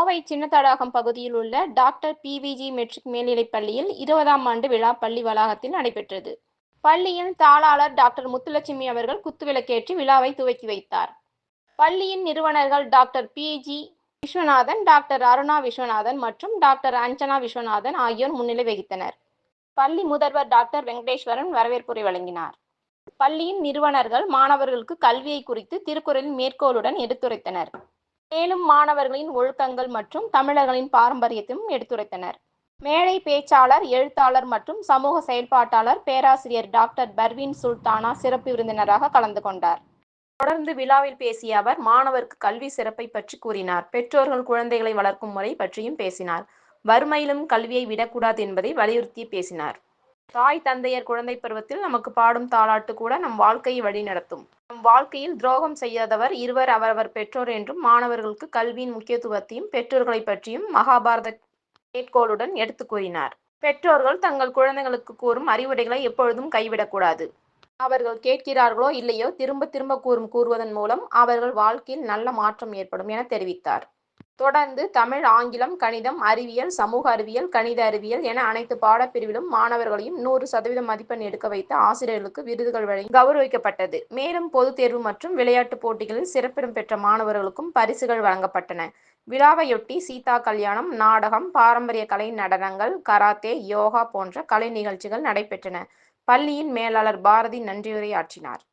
கோவை சின்னத்தடாகம் பகுதியில் உள்ள doctor BVG matric மேல்நிலைப் பள்ளியில் 20ஆம் ஆண்டு விழா பள்ளி வளாகத்தில் நடைபெற்றது. பள்ளியின் தாளாளர் டாக்டர் முத்துலட்சுமி அவர்கள் குத்துவிளக்கேற்றி விழாவை துவக்கி வைத்தார். பள்ளியின் நிறுவனர்கள் டாக்டர் பி.ஜி. விஸ்வநாதன், டாக்டர் அருணா விஸ்வநாதன் மற்றும் டாக்டர் அஞ்சனா விஸ்வநாதன் ஆகியோர் முன்னிலை வகித்தனர். பள்ளி முதல்வர் டாக்டர் வெங்கடேஸ்வரன் வரவேற்புரை வழங்கினார். பள்ளியின் நிறுவனர்கள் மாணவர்களுக்கு கல்வியை குறித்து திருக்குறளின் மேற்கோளுடன் எடுத்துரைத்தனர். மேலும் மாணவர்களின் ஒழுக்கங்கள் மற்றும் தமிழர்களின் பாரம்பரியத்தையும் எடுத்துரைத்தனர். மேடை பேச்சாளர், எழுத்தாளர் மற்றும் சமூக செயல்பாட்டாளர் பேராசிரியர் டாக்டர் பர்வீன் சுல்தானா சிறப்பு விருந்தினராக கலந்து கொண்டார். தொடர்ந்து விழாவில் பேசிய அவர் மாணவருக்கு கல்வி சிறப்பை பற்றி கூறினார். பெற்றோர்கள் குழந்தைகளை வளர்க்கும் முறை பற்றியும் பேசினார். வறுமையிலும் கல்வியை விடக்கூடாது என்பதை வலியுறுத்தி பேசினார். தாய் தந்தையர் குழந்தை பருவத்தில் நமக்கு பாடும் தாலாட்டு கூட நம் வாழ்க்கையை வழிநடத்தும். நம் வாழ்க்கையில் துரோகம் செய்யாதவர் இருவர், அவரவர் பெற்றோர் என்றும் மாணவர்களுக்கு கல்வியின் முக்கியத்துவத்தையும் பெற்றோர்களை பற்றியும் மகாபாரத மேற்கோளுடன் எடுத்து கூறினார். பெற்றோர்கள் தங்கள் குழந்தைகளுக்கு கூறும் அறிவுரைகளை எப்பொழுதும் கைவிடக்கூடாது. அவர்கள் கேட்கிறார்களோ இல்லையோ திரும்ப திரும்ப கூறுவதன் மூலம் அவர்கள் வாழ்க்கையில் நல்ல மாற்றம் ஏற்படும் என தெரிவித்தார். தொடர்ந்து தமிழ், ஆங்கிலம், கணிதம், அறிவியல், சமூக அறிவியல், கணித அறிவியல் என அனைத்து பாடப்பிரிவிலும் மாணவர்களையும் 100% மதிப்பெண் எடுக்க வைத்த ஆசிரியர்களுக்கு விருதுகள் வழங்கி கௌரவிக்கப்பட்டது. மேலும் பொதுத் தேர்வு மற்றும் விளையாட்டுப் போட்டிகளில் சிறப்பிடம் பெற்ற மாணவர்களுக்கும் பரிசுகள் வழங்கப்பட்டன. விழாவையொட்டி சீதா கல்யாணம், நாடகம், பாரம்பரிய கலை, நடனங்கள், கராத்தே, யோகா போன்ற கலை நிகழ்ச்சிகள் நடைபெற்றன. பள்ளியின் மேலாளர் பாரதி நன்றியுரையாற்றினார்.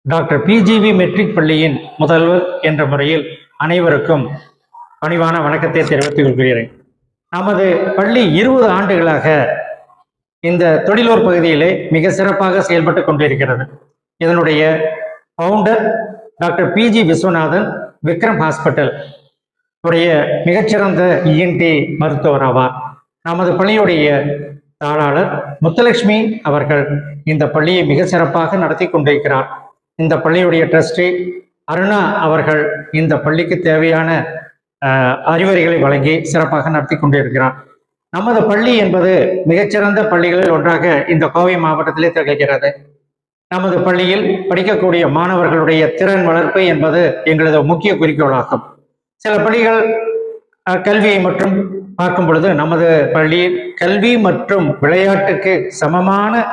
டாக்டர் பிஜிவி மெட்ரிக் பள்ளியின் முதல்வர் என்ற முறையில் அனைவருக்கும் பணிவான வணக்கத்தை தெரிவித்துக் கொள்கிறேன். நமது பள்ளி 20 ஆண்டுகளாக இந்த தொழிலூர் பகுதியிலே மிக சிறப்பாக செயல்பட்டு கொண்டிருக்கிறது. இதனுடைய founder doctor PG Viswanathan, Vikram hospital உடைய மிகச்சிறந்த இஎன்டி மருத்துவர் ஆவார். நமது பள்ளியுடைய தாளாளர் முத்துலட்சுமி அவர்கள் இந்த பள்ளியை மிக சிறப்பாக நடத்தி கொண்டிருக்கிறார். இந்த பள்ளியுடைய ட்ரஸ்டி அருணா அவர்கள் இந்த பள்ளிக்கு தேவையான அறிவுரைகளை வழங்கி சிறப்பாக நடத்தி கொண்டிருக்கிறார். நமது பள்ளி என்பது மிகச்சிறந்த பள்ளிகளில் ஒன்றாக இந்த கோவை மாவட்டத்திலே திகழ்கிறது. நமது பள்ளியில் படிக்கக்கூடிய மாணவர்களுடைய திறன் வளர்ப்பு என்பது எங்களது முக்கிய குறிக்கோளாகும். சில பள்ளிகள் கல்வியை மற்றும் பார்க்கும் பொழுது நமது பள்ளியில் கல்வி மற்றும் விளையாட்டுக்கு சமமான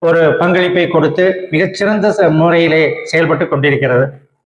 ஒரு பங்களிப்பை கொடுத்து மிகச்சிறந்த முறையிலே செயல்பட்டு கொண்டிருக்கிறது.